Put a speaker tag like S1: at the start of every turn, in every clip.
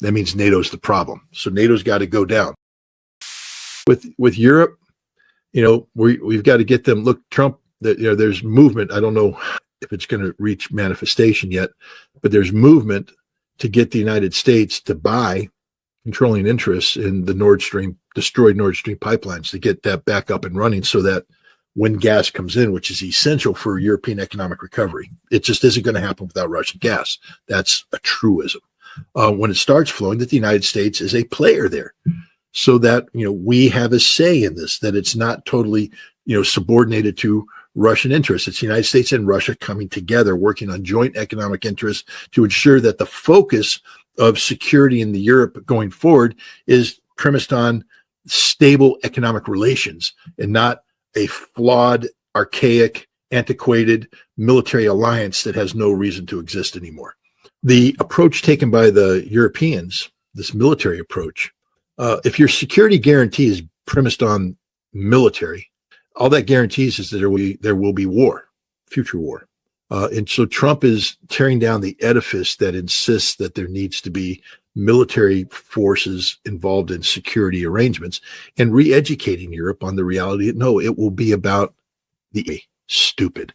S1: that means NATO's the problem. So NATO's got to go down. With Europe, we've got to get them. Look, Trump, there's movement. I don't know if it's going to reach manifestation yet, but there's movement to get the United States to buy controlling interests in the destroyed Nord Stream pipelines, to get that back up and running, so that when gas comes in, which is essential for European economic recovery, it just isn't going to happen without Russian gas. That's a truism. When it starts flowing, that the United States is a player there, so that we have a say in this, that it's not totally subordinated to Russian interests. It's the United States and Russia coming together, working on joint economic interests to ensure that the focus of security in the Europe going forward is premised on stable economic relations and not a flawed, archaic, antiquated military alliance that has no reason to exist anymore. The approach taken by the Europeans, this military approach, if your security guarantee is premised on military, all that guarantees is that there will be war, future war. And so Trump is tearing down the edifice that insists that there needs to be military forces involved in security arrangements, and re-educating Europe on the reality that no, it will be about the stupid.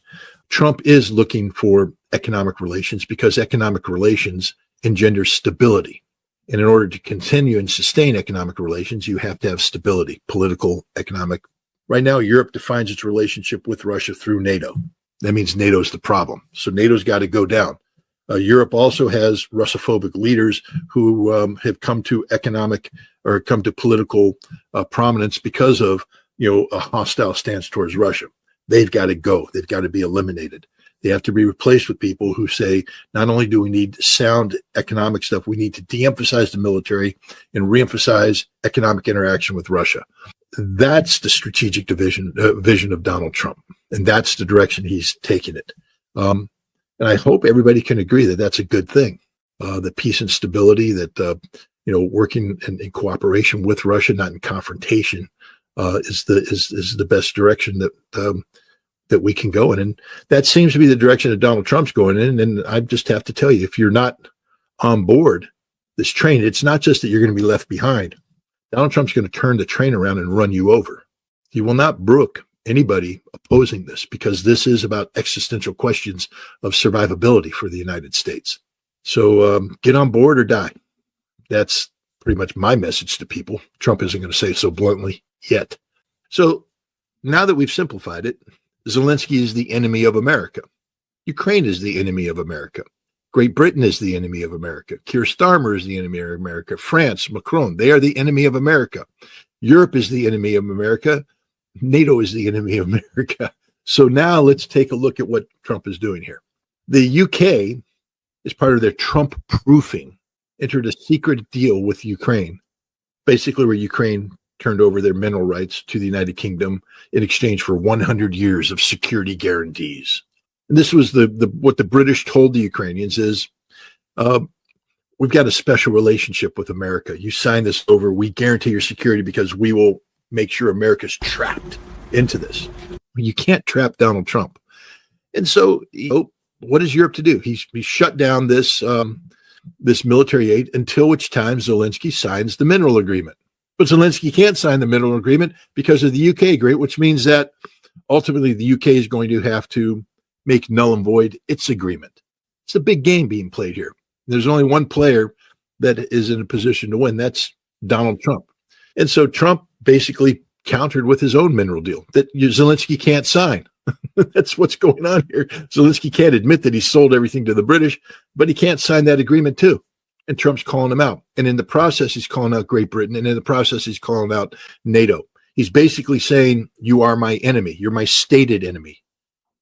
S1: Trump is looking for economic relations because economic relations engender stability. And in order to continue and sustain economic relations, you have to have stability, political, economic. Right now, Europe defines its relationship with Russia through NATO. That means NATO's the problem. So NATO's got to go down. Europe also has Russophobic leaders who have come to political prominence because of a hostile stance towards Russia. They've got to go. They've got to be eliminated. They have to be replaced with people who say, not only do we need sound economic stuff, we need to de-emphasize the military and re-emphasize economic interaction with Russia. That's the strategic vision of Donald Trump, and that's the direction he's taking it. And I hope everybody can agree that that's a good thing. That peace and stability, that working in cooperation with Russia, not in confrontation, is the best direction that we can go in. And that seems to be the direction that Donald Trump's going in. And I just have to tell you, if you're not on board this train, it's not just that you're going to be left behind. Donald Trump's going to turn the train around and run you over. He will not brook anybody opposing this, because this is about existential questions of survivability for the United States. So get on board or die. That's pretty much my message to people. Trump isn't going to say so bluntly yet. So now that we've simplified it, Zelensky is the enemy of America. Ukraine is the enemy of America. Great Britain is the enemy of America. Keir Starmer is the enemy of America. France, Macron, they are the enemy of America. Europe is the enemy of America. NATO is the enemy of America. So now let's take a look at what Trump is doing here. The UK, as part of their Trump proofing, entered a secret deal with Ukraine, basically where Ukraine turned over their mineral rights to the United Kingdom in exchange for 100 years of security guarantees. And this was what the British told the Ukrainians is, we've got a special relationship with America. You sign this over, we guarantee your security because we will make sure America's trapped into this. You can't trap Donald Trump. And so, what is Europe to do? He shut down this military aid until which time Zelensky signs the mineral agreement. But Zelensky can't sign the mineral agreement because of the UK agreement, which means that ultimately the UK is going to have to make null and void its agreement. It's a big game being played here. There's only one player that is in a position to win. That's Donald Trump. And so Trump basically countered with his own mineral deal that Zelensky can't sign. That's what's going on here. Zelensky can't admit that he sold everything to the British, but he can't sign that agreement too. And Trump's calling him out. And in the process, he's calling out Great Britain. And in the process, he's calling out NATO. He's basically saying, you are my enemy. You're my stated enemy.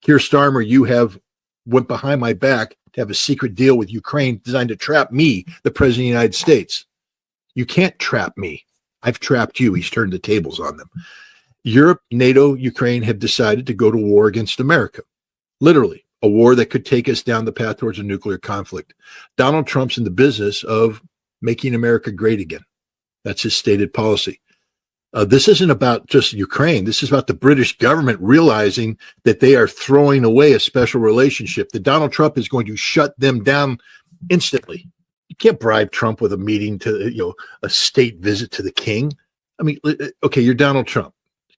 S1: Keir Starmer, you have went behind my back to have a secret deal with Ukraine designed to trap me, the president of the United States. You can't trap me. I've trapped you. He's turned the tables on them. Europe, NATO, Ukraine have decided to go to war against America. Literally, a war that could take us down the path towards a nuclear conflict. Donald Trump's in the business of making America great again. That's his stated policy. This isn't about just Ukraine. This is about the British government realizing that they are throwing away a special relationship, that Donald Trump is going to shut them down instantly. You can't bribe Trump with a meeting to, a state visit to the king. I mean, okay, you're Donald Trump.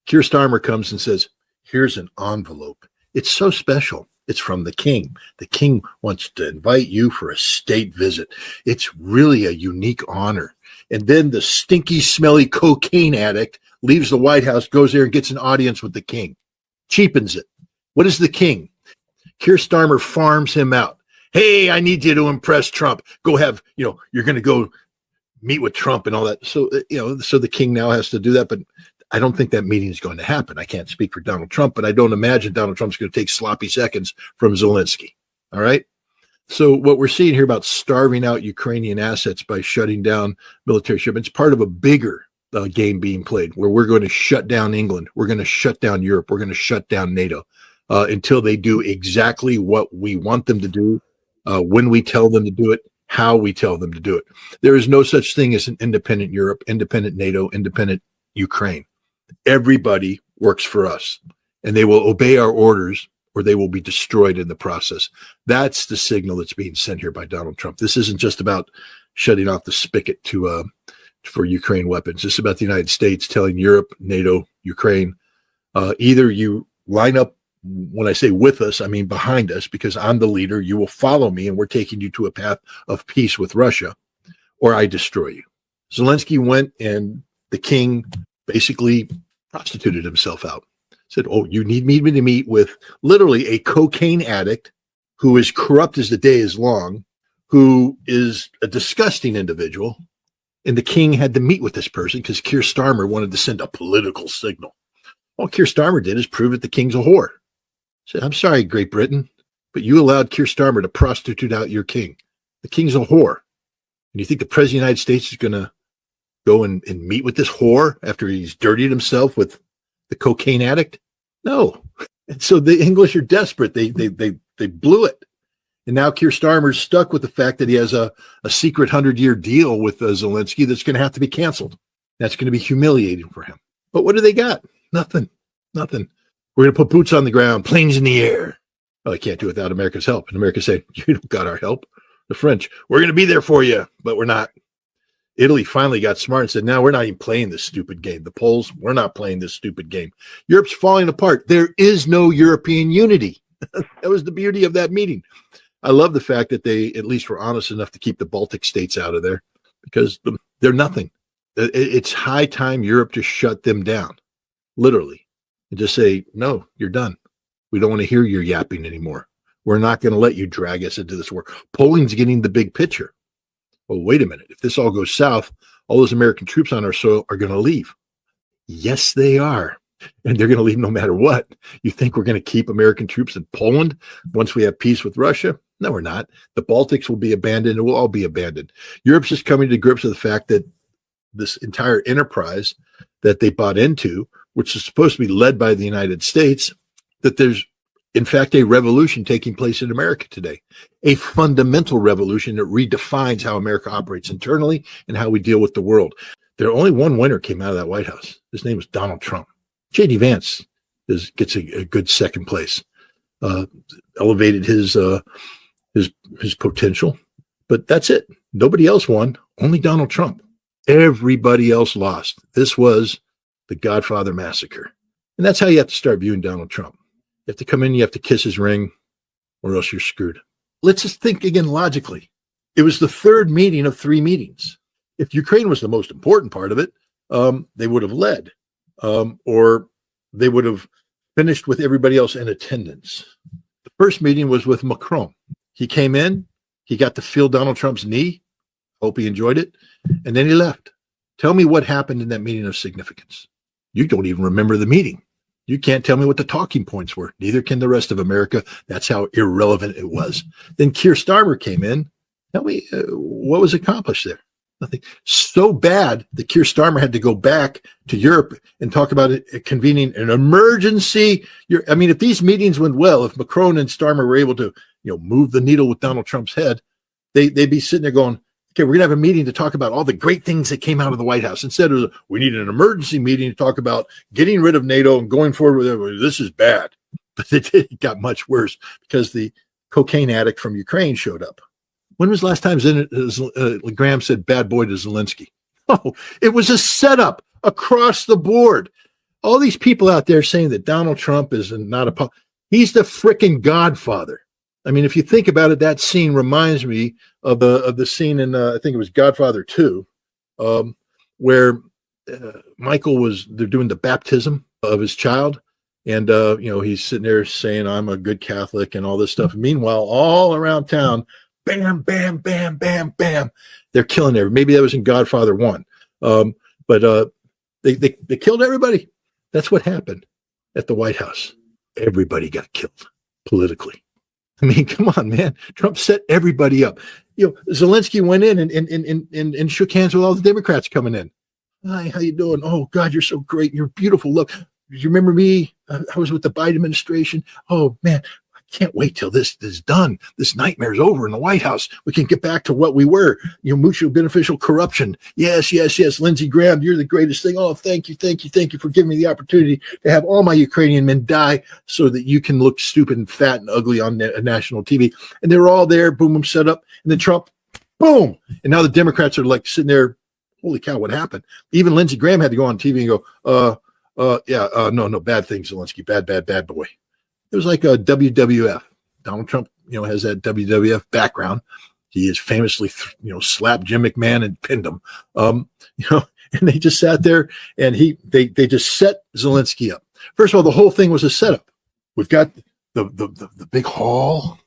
S1: Keir Starmer comes and says, here's an envelope. It's so special. It's from the king. The king wants to invite you for a state visit. It's really a unique honor. And then the stinky, smelly cocaine addict leaves the White House, goes there and gets an audience with the king. Cheapens it. What is the king? Keir Starmer farms him out. Hey, I need you to impress Trump. Go have, you're going to go meet with Trump and all that. So, so the king now has to do that. But I don't think that meeting is going to happen. I can't speak for Donald Trump, but I don't imagine Donald Trump's going to take sloppy seconds from Zelensky. All right. So what we're seeing here about starving out Ukrainian assets by shutting down military shipments, part of a bigger game being played where we're going to shut down England. We're going to shut down Europe. We're going to shut down NATO until they do exactly what we want them to do, when we tell them to do it, how we tell them to do it. There is no such thing as an independent Europe, independent NATO, independent Ukraine. Everybody works for us, and they will obey our orders or they will be destroyed in the process. That's the signal that's being sent here by Donald Trump. This isn't just about shutting off the spigot for Ukraine weapons. This is about the United States telling Europe, NATO, Ukraine, either you line up, when I say with us, I mean behind us, because I'm the leader, you will follow me, and we're taking you to a path of peace with Russia, or I destroy you. Zelensky went, and the king basically prostituted himself out. Said, oh, you need me to meet with literally a cocaine addict who is corrupt as the day is long, who is a disgusting individual. And the king had to meet with this person because Keir Starmer wanted to send a political signal. All Keir Starmer did is prove that the king's a whore. Said, I'm sorry, Great Britain, but you allowed Keir Starmer to prostitute out your king. The king's a whore. And you think the president of the United States is going to go and meet with this whore after he's dirtied himself with the cocaine addict? No. And so the English are desperate. They blew it. And now Keir Starmer's stuck with the fact that he has a secret 100-year deal with Zelensky that's going to have to be canceled. That's going to be humiliating for him. But what do they got? Nothing. We're going to put boots on the ground, planes in the air. Well, I can't do it without America's help. And America said, you don't got our help. The French, we're going to be there for you, but we're not. Italy finally got smart and said, no, we're not even playing this stupid game. The Poles, we're not playing this stupid game. Europe's falling apart. There is no European unity. That was the beauty of that meeting. I love the fact that they at least were honest enough to keep the Baltic states out of there because they're nothing. It's high time Europe just shut them down, literally, and just say, no, you're done. We don't want to hear your yapping anymore. We're not going to let you drag us into this war. Poland's getting the big picture. Well, wait a minute. If this all goes south, all those American troops on our soil are going to leave. Yes, they are. And they're going to leave no matter what. You think we're going to keep American troops in Poland once we have peace with Russia? No, we're not. The Baltics will be abandoned. It will all be abandoned. Europe's just coming to grips with the fact that this entire enterprise that they bought into, which is supposed to be led by the United States, that there's, in fact, a revolution taking place in America today, a fundamental revolution that redefines how America operates internally and how we deal with the world. There only one winner came out of that White House. His name was Donald Trump. J.D. Vance gets a good second place, elevated his potential, but that's it. Nobody else won, only Donald Trump. Everybody else lost. This was the Godfather massacre. And that's how you have to start viewing Donald Trump. You have to come in, you have to kiss his ring, or else you're screwed. Let's just think again logically. It was the third meeting of 3 meetings. If Ukraine was the most important part of it, they would have led, or they would have finished with everybody else in attendance. The first meeting was with Macron. He came in, he got to feel Donald Trump's knee. Hope he enjoyed it. And then he left. Tell me what happened in that meeting of significance. You don't even remember the meeting. You can't tell me what the talking points were. Neither can the rest of America. That's how irrelevant it was. Then Keir Starmer came in. Tell me what was accomplished there. Nothing. So bad that Keir Starmer had to go back to Europe and talk about it, convening an emergency. I mean, if these meetings went well, if Macron and Starmer were able to, move the needle with Donald Trump's head, they'd be sitting there going, okay, we're going to have a meeting to talk about all the great things that came out of the White House. Instead of, we need an emergency meeting to talk about getting rid of NATO and going forward with it. This is bad. But it got much worse because the cocaine addict from Ukraine showed up. When was the last time Graham said bad boy to Zelensky? Oh, it was a setup across the board. All these people out there saying that Donald Trump is not a, he's the frickin' godfather. I mean, if you think about it, that scene reminds me of the scene in, I think it was Godfather 2, where they're doing the baptism of his child. And, he's sitting there saying, I'm a good Catholic and all this stuff. Meanwhile, all around town, bam, bam, bam, bam, bam, they're killing everybody. Maybe that was in Godfather 1. But they killed everybody. That's what happened at the White House. Everybody got killed politically. I mean, come on, man. Trump set everybody up. Zelensky went in and shook hands with all the Democrats coming in. Hi, how you doing? Oh, God, you're so great. You're beautiful. Look, do you remember me? I was with the Biden administration. Oh, man, I can't wait till this is done. This nightmare's over in the White House. We can get back to what we were. Mutual beneficial corruption. Yes, yes, yes. Lindsey Graham, you're the greatest thing. Oh, thank you for giving me the opportunity to have all my Ukrainian men die so that you can look stupid and fat and ugly on national TV. And they were all there, boom, boom, set up. And then Trump, boom. And now the Democrats are like sitting there, holy cow, what happened? Even Lindsey Graham had to go on TV and go, no, bad things, Zelensky, bad boy. It was like a WWF. Donald Trump, has that WWF background. He is famously, slapped Jim McMahon and pinned him. And they just sat there and they just set Zelensky up. First of all, the whole thing was a setup. We've got the big hall,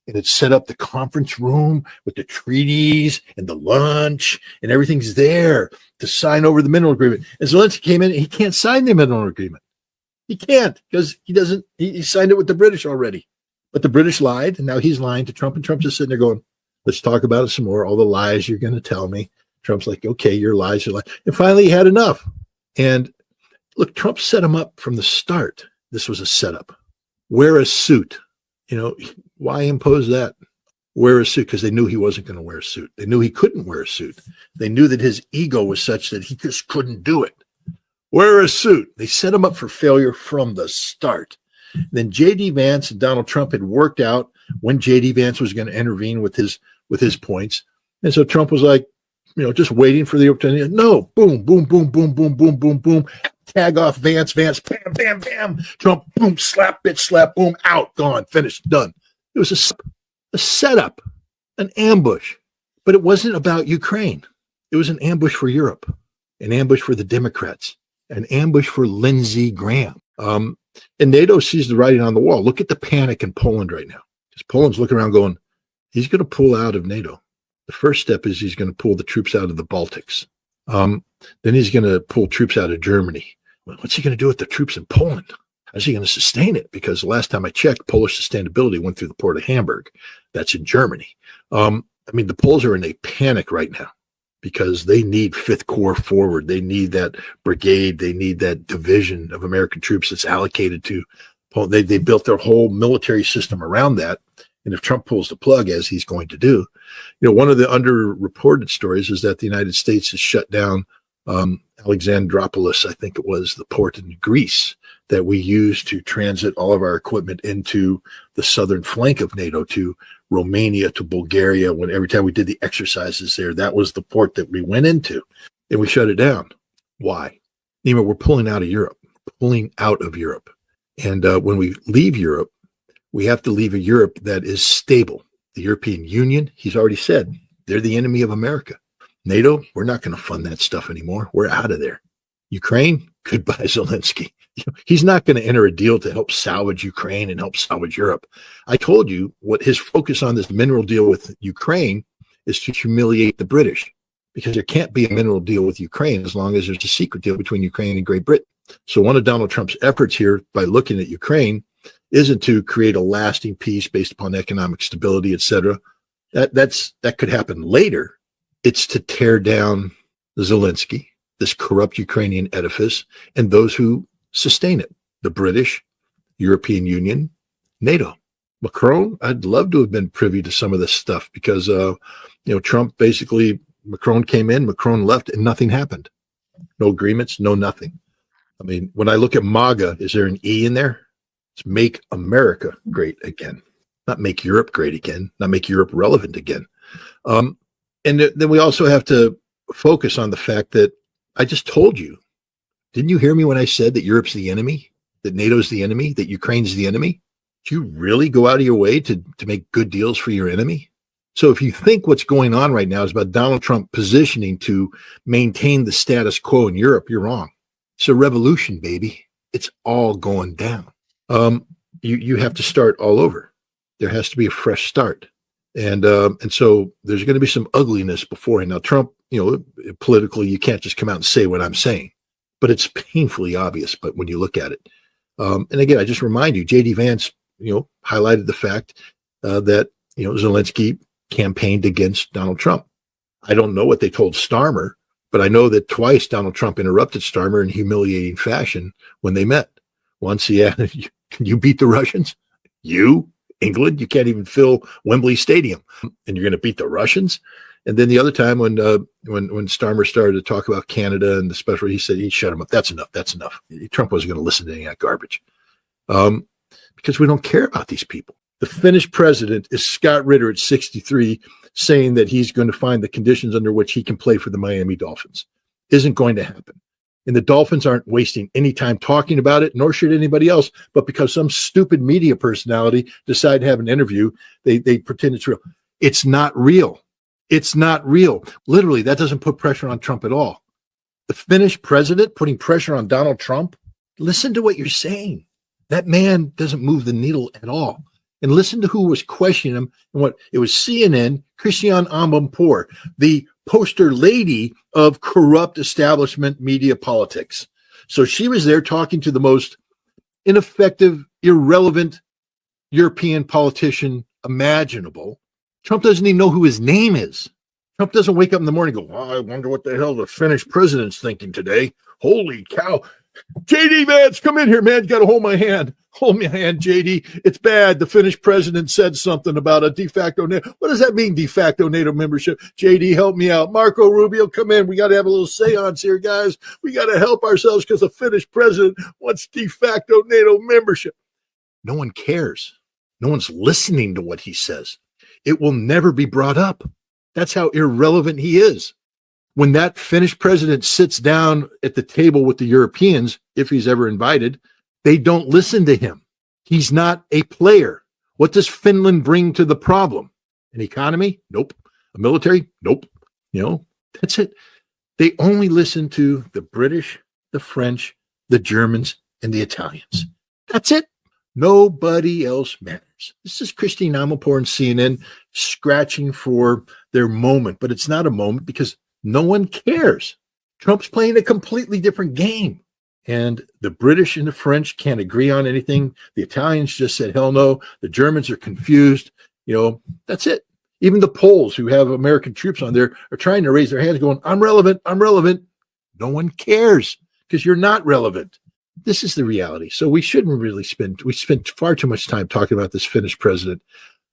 S1: and it's set up the conference room with the treaties and the lunch and everything's there to sign over the mineral agreement. And Zelensky came in and he can't sign the mineral agreement. He can't because he signed it with the British already. But the British lied, and now he's lying to Trump, and Trump's just sitting there going, let's talk about it some more. All the lies you're going to tell me. Trump's like, okay, your lies are lies. And finally he had enough. And look, Trump set him up from the start. This was a setup. Wear a suit. Why impose that? Wear a suit because they knew he wasn't going to wear a suit. They knew he couldn't wear a suit. They knew that his ego was such that he just couldn't do it. Wear a suit. They set him up for failure from the start. Then J.D. Vance and Donald Trump had worked out when J.D. Vance was going to intervene with his points. And so Trump was like, just waiting for the opportunity. No, boom, boom, boom, boom, boom, boom, boom, boom. Tag off Vance, bam, bam, bam. Trump, boom, slap, bitch, slap, boom, out, gone, finished, done. It was a setup, an ambush. But it wasn't about Ukraine. It was an ambush for Europe, an ambush for the Democrats, an ambush for Lindsey Graham. And NATO sees the writing on the wall. Look at the panic in Poland right now. Because Poland's looking around going, he's going to pull out of NATO. The first step is he's going to pull the troops out of the Baltics. Then he's going to pull troops out of Germany. Well, what's he going to do with the troops in Poland? How's he going to sustain it? Because the last time I checked, Polish sustainability went through the port of Hamburg. That's in Germany. The Poles are in a panic right now because they need Fifth Corps forward. They need that brigade. They need that division of American troops that's allocated to Poland. They built their whole military system around that. And if Trump pulls the plug, as he's going to do, one of the underreported stories is that the United States has shut down Alexandroupolis, I think it was, the port in Greece that we use to transit all of our equipment into the southern flank of NATO, to Romania, to Bulgaria. Every time we did the exercises there, that was the port that we went into, and we shut it down. Why? We're pulling out of Europe. And when we leave Europe, we have to leave a Europe that is stable. The European Union, he's already said, they're the enemy of America. NATO, we're not going to fund that stuff anymore. We're out of there. Ukraine, goodbye, Zelensky. He's not going to enter a deal to help salvage Ukraine and help salvage Europe. I told you what his focus on this mineral deal with Ukraine is to humiliate the British, because there can't be a mineral deal with Ukraine as long as there's a secret deal between Ukraine and Great Britain. So one of Donald Trump's efforts here by looking at Ukraine isn't to create a lasting peace based upon economic stability, et cetera. That could happen later. It's to tear down Zelensky, this corrupt Ukrainian edifice, and those who sustain it, the British, European Union, NATO. Macron, I'd love to have been privy to some of this stuff because, Trump basically, Macron came in, Macron left, and nothing happened. No agreements, no nothing. When I look at MAGA, is there an E in there? It's Make America Great Again, not make Europe great again, not make Europe relevant again. And then we also have to focus on the fact that I just told you. Didn't you hear me when I said that Europe's the enemy, that NATO's the enemy, that Ukraine's the enemy? Do you really go out of your way to make good deals for your enemy? So if you think what's going on right now is about Donald Trump positioning to maintain the status quo in Europe, you're wrong. It's a revolution, baby. It's all going down. You have to start all over. There has to be a fresh start. And so there's going to be some ugliness beforehand. Now, Trump, politically, you can't just come out and say what I'm saying, but it's painfully obvious. But when you look at it, and again, I just remind you, J.D. Vance, highlighted the fact that, Zelensky campaigned against Donald Trump. I don't know what they told Starmer, but I know that twice Donald Trump interrupted Starmer in humiliating fashion when they met. Once he asked, can you beat the Russians? You, England, you can't even fill Wembley Stadium, and you're going to beat the Russians? And then the other time when Starmer started to talk about Canada and the special, he said, he shut him up. That's enough. That's enough. Trump wasn't going to listen to any of that garbage because we don't care about these people. The Finnish president is Scott Ritter at 63, saying that he's going to find the conditions under which he can play for the Miami Dolphins. Isn't going to happen. And the Dolphins aren't wasting any time talking about it, nor should anybody else. But because some stupid media personality decided to have an interview, they pretend it's real. It's not real. It's not real. Literally, that doesn't put pressure on Trump at all. The Finnish president putting pressure on Donald Trump? Listen to what you're saying. That man doesn't move the needle at all. And listen to who was questioning him. And what it was CNN, Christiane Amanpour, the poster lady of corrupt establishment media politics. So she was there talking to the most ineffective, irrelevant European politician imaginable. Trump doesn't even know who his name is. Trump doesn't wake up in the morning and go, well, I wonder what the hell the Finnish president's thinking today. Holy cow. JD Vance, come in here, man. You got to hold my hand. Hold my hand, JD. It's bad. The Finnish president said something about a de facto NATO. What does that mean, de facto NATO membership? JD, help me out. Marco Rubio, come in. We got to have a little seance here, guys. We got to help ourselves because the Finnish president wants de facto NATO membership. No one cares. No one's listening to what he says. It will never be brought up. That's how irrelevant he is. When that Finnish president sits down at the table with the Europeans, if he's ever invited, they don't listen to him. He's not a player. What does Finland bring to the problem? An economy? Nope. A military? Nope. That's it. They only listen to the British, the French, the Germans, and the Italians. That's it. Nobody else matters. This is Christine Amanpour and CNN scratching for their moment, but it's not a moment because no one cares. Trump's playing a completely different game. And the British and the French can't agree on anything. The Italians just said, hell no. The Germans are confused. That's it. Even the Poles who have American troops on there are trying to raise their hands going, I'm relevant. I'm relevant. No one cares because you're not relevant. This is the reality. So we shouldn't really we spent far too much time talking about this Finnish president.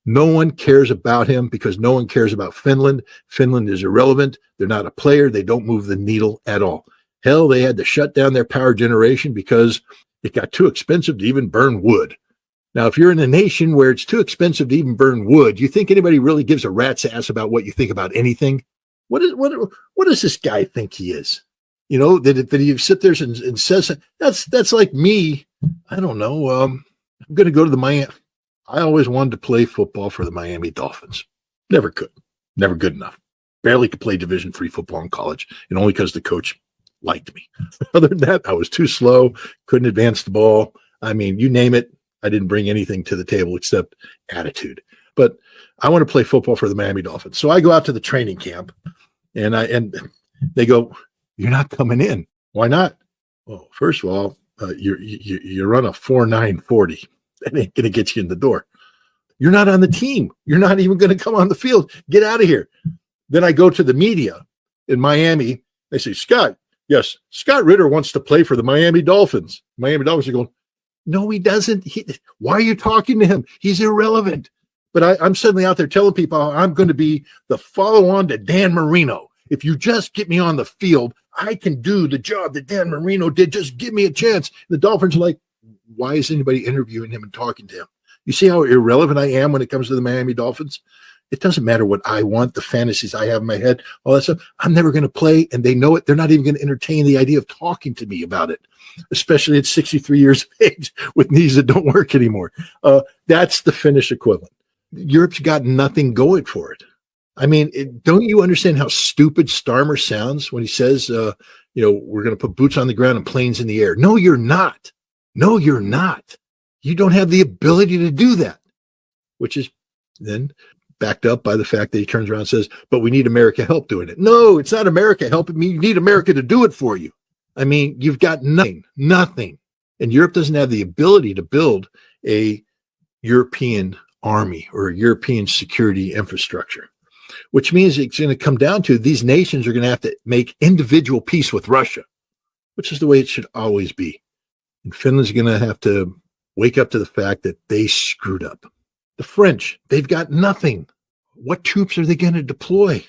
S1: No one cares about him because no one cares about Finland. Finland is irrelevant. They're not a player. They don't move the needle at all. Hell, they had to shut down their power generation because it got too expensive to even burn wood. Now, if you're in a nation where it's too expensive to even burn wood, you think anybody really gives a rat's ass about what you think about anything? What does this guy think he is? That he sits there and says that's like me. I don't know. I'm going to go to the Miami. I always wanted to play football for the Miami Dolphins. Never could. Never good enough. Barely could play Division III football in college, and only because the coach liked me. Other than that, I was too slow, couldn't advance the ball. I mean, you name it, I didn't bring anything to the table except attitude. But I want to play football for the Miami Dolphins. So I go out to the training camp, and they go, you're not coming in. Why not? Well, first of all, you run a 4.9 40. That ain't going to get you in the door. You're not on the team. You're not even going to come on the field. Get out of here. Then I go to the media in Miami. They say, Scott, yes, Scott Ritter wants to play for the Miami Dolphins. Miami Dolphins are going, no, he doesn't. Why are you talking to him? He's irrelevant. But I'm suddenly out there telling people I'm going to be the follow-on to Dan Marino. If you just get me on the field, I can do the job that Dan Marino did. Just give me a chance. The Dolphins are like, why is anybody interviewing him and talking to him? You see how irrelevant I am when it comes to the Miami Dolphins? It doesn't matter what I want, the fantasies I have in my head, all that stuff. I'm never going to play, and they know it. They're not even going to entertain the idea of talking to me about it, especially at 63 years of age with knees that don't work anymore. That's the Finnish equivalent. Europe's got nothing going for it. I mean, don't you understand how stupid Starmer sounds when he says, we're going to put boots on the ground and planes in the air? No, you're not. No, you're not. You don't have the ability to do that, which is then backed up by the fact that he turns around and says, but we need America help doing it. No, it's not America helping me. You need America to do it for you. I mean, you've got nothing. And Europe doesn't have the ability to build a European army or a European security infrastructure, which means it's going to come down to these nations are going to have to make individual peace with Russia, which is the way it should always be. And Finland's going to have to wake up to the fact that they screwed up. The French, they've got nothing. What troops are they going to deploy?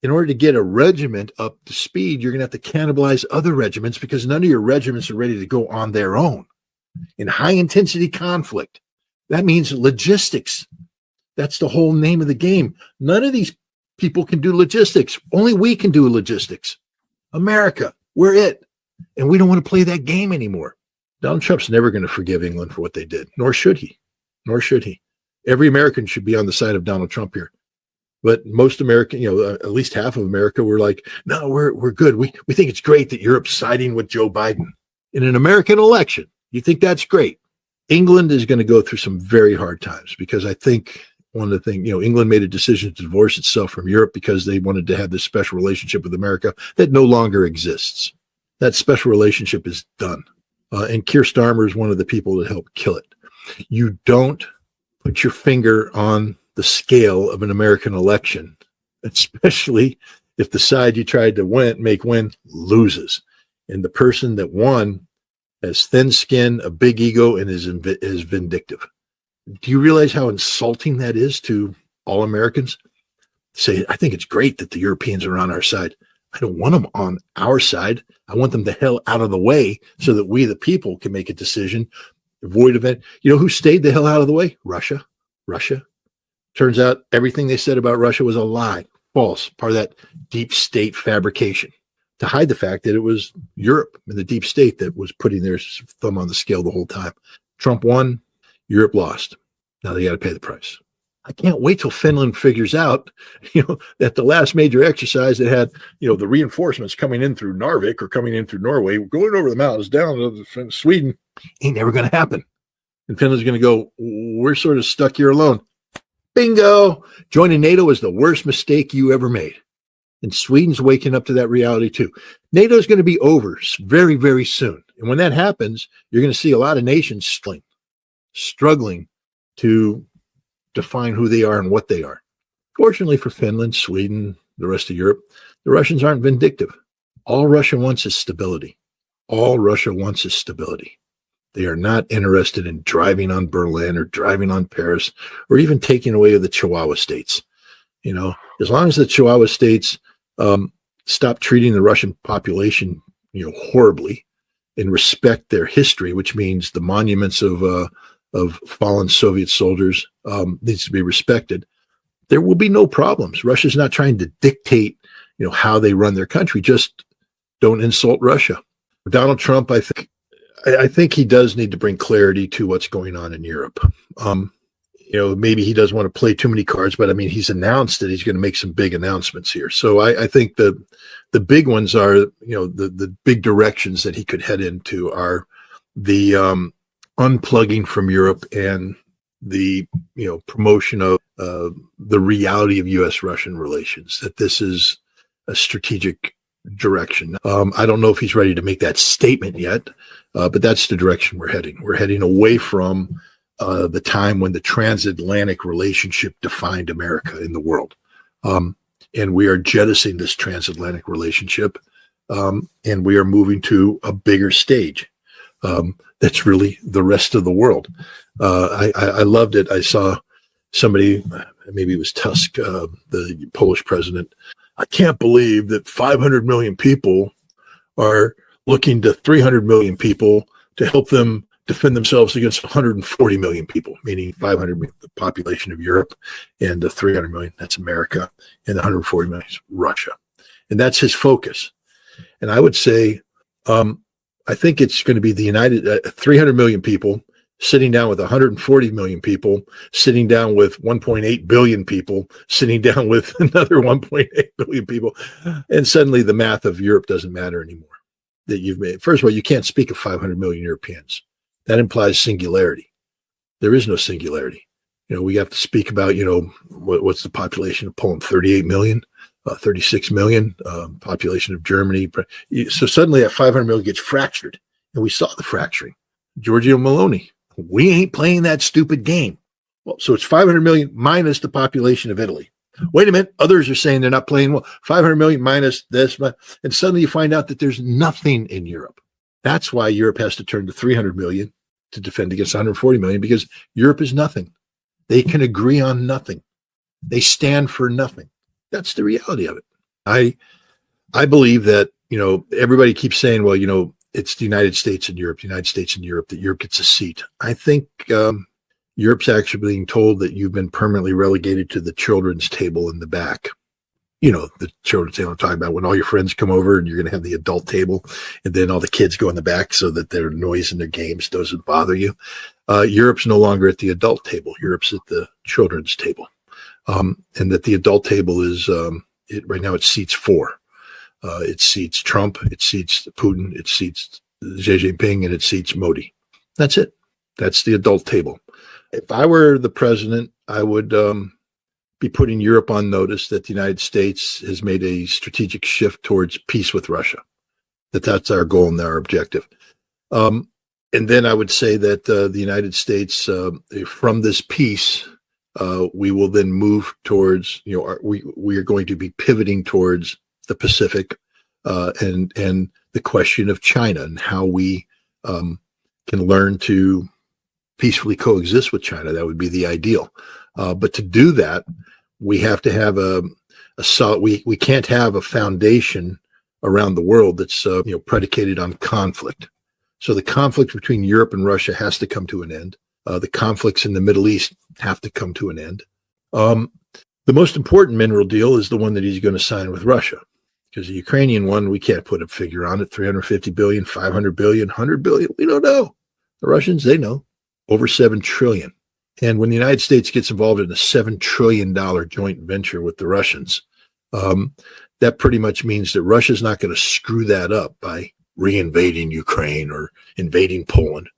S1: In order to get a regiment up to speed, you're going to have to cannibalize other regiments because none of your regiments are ready to go on their own. In high-intensity conflict, that means logistics. That's the whole name of the game. None of these people can do logistics. Only we can do logistics. America, we're it. And we don't want to play that game anymore. Donald Trump's never going to forgive England for what they did, nor should he. Every American should be on the side of Donald Trump here. But most American, at least half of America were like, no, we're good. We think it's great that Europe's siding with Joe Biden in an American election. You think that's great? England is going to go through some very hard times because I think one of the things, England made a decision to divorce itself from Europe because they wanted to have this special relationship with America that no longer exists. That special relationship is done. And Keir Starmer is one of the people that helped kill it. You don't put your finger on the scale of an American election, especially if the side you tried to make win loses. And the person that won has thin skin, a big ego, and is vindictive. Do you realize how insulting that is to all Americans? Say, I think it's great that the Europeans are on our side. I don't want them on our side. I want them the hell out of the way so that we, the people, can make a decision. Avoid event. You know who stayed the hell out of the way? Russia. Turns out everything they said about Russia was a lie, false, part of that deep state fabrication to hide the fact that it was Europe and the deep state that was putting their thumb on the scale the whole time. Trump won, Europe lost. Now they got to pay the price. I can't wait till Finland figures out, that the last major exercise that had, the reinforcements coming in through Narvik or coming in through Norway, going over the mountains down to Sweden, ain't never going to happen. And Finland's going to go, we're sort of stuck here alone. Bingo! Joining NATO is the worst mistake you ever made. And Sweden's waking up to that reality too. NATO is going to be over very, very soon. And when that happens, you're going to see a lot of nations struggling to define who they are and what they are. Fortunately for Finland, Sweden, the rest of Europe, the Russians aren't vindictive. All Russia wants is stability. They are not interested in driving on Berlin or driving on Paris or even taking away the Chihuahua states. As long as the Chihuahua states stop treating the Russian population, horribly and respect their history, which means the monuments of fallen Soviet soldiers needs to be respected, there will be no problems. Russia's not trying to dictate, how they run their country. Just don't insult Russia. Donald Trump, I think he does need to bring clarity to what's going on in Europe. Maybe he doesn't want to play too many cards, but he's announced that he's going to make some big announcements here. So I think the big ones are, the big directions that he could head into are the unplugging from Europe and the, promotion of the reality of U.S.-Russian relations, that this is a strategic direction. I don't know if he's ready to make that statement yet, but that's the direction we're heading. We're heading away from the time when the transatlantic relationship defined America in the world. And we are jettisoning this transatlantic relationship, and we are moving to a bigger stage. That's really the rest of the world. I loved it. I saw somebody, maybe it was Tusk, the Polish president. I can't believe that 500 million people are looking to 300 million people to help them defend themselves against 140 million people, meaning 500 million, the population of Europe, and the 300 million, that's America, and the 140 million is Russia. And that's his focus. And I would say, I think it's going to be the 300 million people sitting down with 140 million people, sitting down with 1.8 billion people, sitting down with another 1.8 billion people. And suddenly the math of Europe doesn't matter anymore that you've made. First of all, you can't speak of 500 million Europeans. That implies singularity. There is no singularity. We have to speak about, what's the population of Poland? 38 million, 36 million, population of Germany. So suddenly that 500 million gets fractured. And we saw the fracturing. Giorgio Meloni, we ain't playing that stupid game. Well, so it's 500 million minus the population of Italy. Wait a minute. Others are saying they're not playing well. 500 million minus this. And suddenly you find out that there's nothing in Europe. That's why Europe has to turn to 300 million to defend against 140 million, because Europe is nothing. They can agree on nothing. They stand for nothing. That's the reality of it. I believe that, everybody keeps saying, well, it's the United States and Europe, that Europe gets a seat. I think Europe's actually being told that you've been permanently relegated to the children's table in the back. The children's table I'm talking about, when all your friends come over and you're going to have the adult table, and then all the kids go in the back so that their noise in their games doesn't bother you. Europe's no longer at the adult table. Europe's at the children's table. And that the adult table is, right now it seats 4. It seats Trump, it seats Putin, it seats Xi Jinping, and it seats Modi. That's it. That's the adult table. If I were the president, I would be putting Europe on notice that the United States has made a strategic shift towards peace with Russia, that's our goal and our objective. And then I would say that the United States, from this peace, we will then move towards, we are going to be pivoting towards the Pacific, and the question of China and how we can learn to peacefully coexist with China. That would be the ideal. But to do that, we have to have a solid. We can't have a foundation around the world that's predicated on conflict. So the conflict between Europe and Russia has to come to an end. The conflicts in the Middle East have to come to an end. The most important mineral deal is the one that he's going to sign with Russia, because the Ukrainian one, we can't put a figure on it. 350 billion, 500 billion, 100 billion. We don't know. The Russians, they know. Over 7 trillion. And when the United States gets involved in a $7 trillion joint venture with the Russians, that pretty much means that Russia's not going to screw that up by reinvading Ukraine or invading Poland.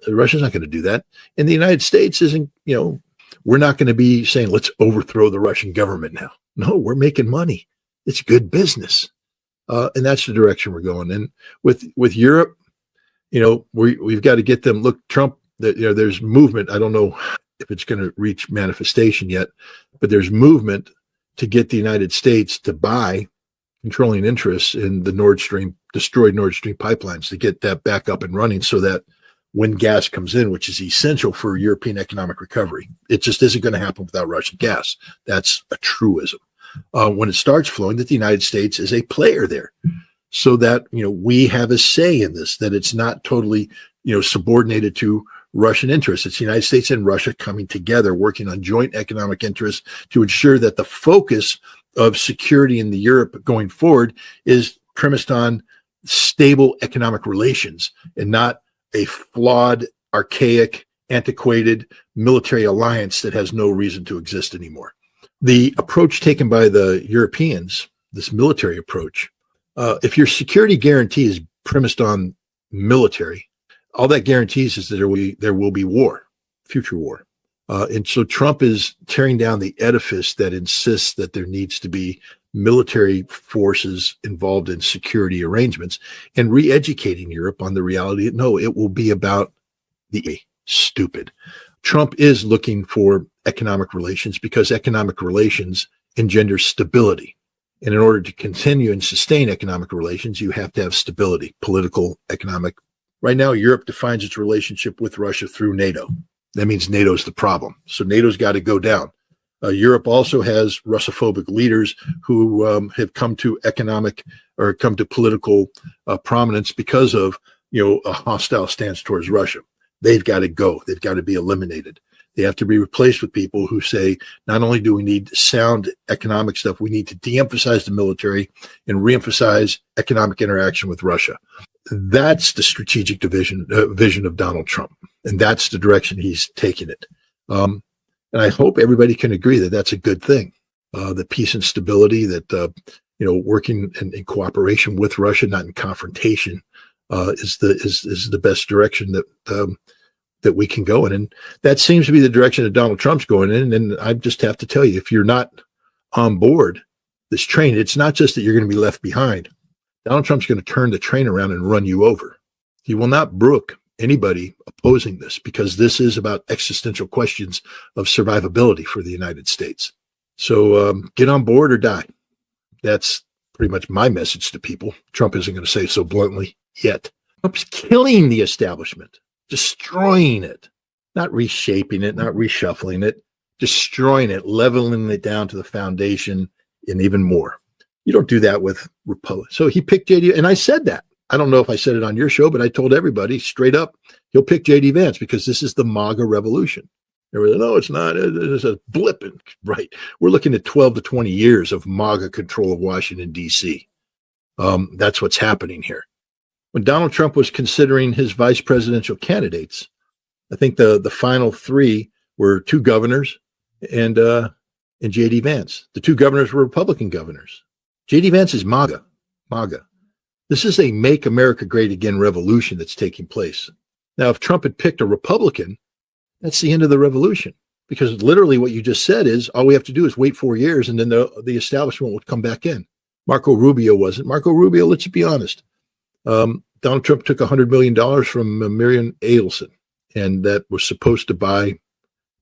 S1: Russia's not going to do that. And the United States isn't, we're not going to be saying, let's overthrow the Russian government now. No, we're making money. It's good business. And that's the direction we're going. And with Europe, we've got to get them. Look, Trump, there's movement. I don't know if it's going to reach manifestation yet, but there's movement to get the United States to buy controlling interests in the destroyed Nord Stream pipelines, to get that back up and running, so that when gas comes in, which is essential for European economic recovery, it just isn't going to happen without Russian gas. That's a truism. When it starts flowing, that the United States is a player there, so that we have a say in this, that it's not totally subordinated to Russian interests. It's the United States and Russia coming together, working on joint economic interests to ensure that the focus of security in the Europe going forward is premised on stable economic relations, and not a flawed, archaic, antiquated military alliance that has no reason to exist anymore. The approach taken by the Europeans, this military approach, if your security guarantee is premised on military, all that guarantees is that there will be war, future war. And so Trump is tearing down the edifice that insists that there needs to be military forces involved in security arrangements, and re-educating Europe on the reality that no, it will be about the stupid. Trump is looking for economic relations because economic relations engender stability. And in order to continue and sustain economic relations, you have to have stability, political, economic. Right now, Europe defines its relationship with Russia through NATO. That means NATO's the problem. So NATO's got to go down. Europe also has Russophobic leaders who have come to political prominence because of a hostile stance towards Russia. They've got to go. They've got to be eliminated. They have to be replaced with people who say, not only do we need sound economic stuff, we need to de-emphasize the military and reemphasize economic interaction with Russia. That's the strategic vision of Donald Trump, and that's the direction he's taking it. And I hope everybody can agree that that's a good thing. The peace and stability, that working in cooperation with Russia, not in confrontation, is the best direction that we can go in. And that seems to be the direction that Donald Trump's going in. And I just have to tell you, if you're not on board this train, it's not just that you're going to be left behind. Donald Trump's going to turn the train around and run you over. He will not brook anybody opposing this, because this is about existential questions of survivability for the United States. So get on board or die. That's pretty much my message to people. Trump isn't going to say so bluntly yet. Trump's killing the establishment, destroying it, not reshaping it, not reshuffling it, destroying it, leveling it down to the foundation and even more. You don't do that with Republicans. So he picked JD, and I said that. I don't know if I said it on your show, but I told everybody straight up, he'll pick JD Vance because this is the MAGA revolution. They were like, no, it's not. It's a blip. Right. We're looking at 12 to 20 years of MAGA control of Washington, D.C. That's what's happening here. When Donald Trump was considering his vice presidential candidates, I think the final three were two governors and J.D. Vance. The two governors were Republican governors. J.D. Vance is MAGA. This is a Make America Great Again revolution that's taking place. Now, if Trump had picked a Republican, that's the end of the revolution, because literally what you just said is all we have to do is wait 4 years and then the establishment would come back in. Marco Rubio wasn't. Marco Rubio, let's be honest. Donald Trump took $100 million from Miriam Adelson, and that was supposed to buy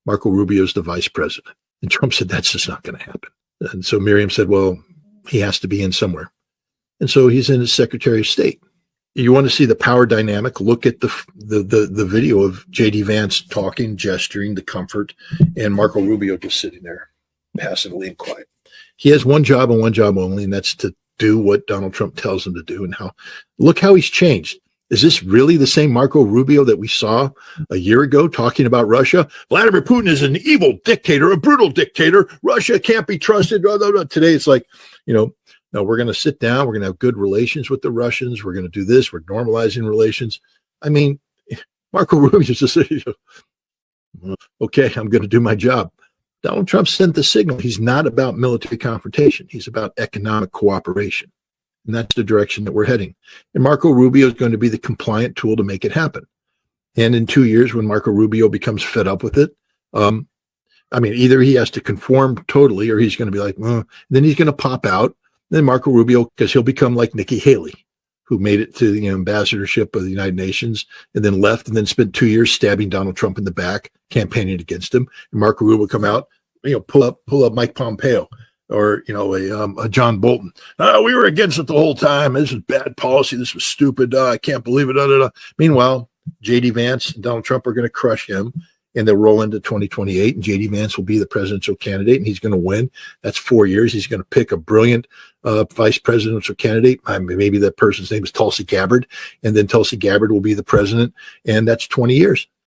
S1: Marco Rubio as the vice president. And Trump said, that's just not going to happen. And so Miriam said, well, he has to be in somewhere. And so he's in as Secretary of State. You want to see the power dynamic? Look at the video of J.D. Vance talking, gesturing, the comfort, and Marco Rubio just sitting there passively and quiet. He has one job and one job only, and that's to do what Donald Trump tells him to do. And look how he's changed. Is this really the same Marco Rubio that we saw a year ago talking about Russia? Vladimir Putin is an evil dictator, a brutal dictator. Russia can't be trusted. Today it's like, no, we're going to sit down. We're going to have good relations with the Russians. We're going to do this. We're normalizing relations. I mean, Marco Rubio just said, okay, I'm going to do my job. Donald Trump sent the signal. He's not about military confrontation. He's about economic cooperation. And that's the direction that we're heading. And Marco Rubio is going to be the compliant tool to make it happen. And in 2 years, when Marco Rubio becomes fed up with it, either he has to conform totally, or he's going to be like, then he's going to pop out. Then Marco Rubio, because he'll become like Nikki Haley, who made it to the ambassadorship of the United Nations and then left and then spent 2 years stabbing Donald Trump in the back, campaigning against him. And Marco Rubio will come out, pull up Mike Pompeo or, a John Bolton. We were against it the whole time. This is bad policy. This was stupid. I can't believe it. Meanwhile, J.D. Vance and Donald Trump are going to crush him. And they'll roll into 2028, and J.D. Vance will be the presidential candidate, and he's going to win. That's 4 years. He's going to pick a brilliant vice presidential candidate. Maybe that person's name is Tulsi Gabbard, and then Tulsi Gabbard will be the president, and that's 20 years.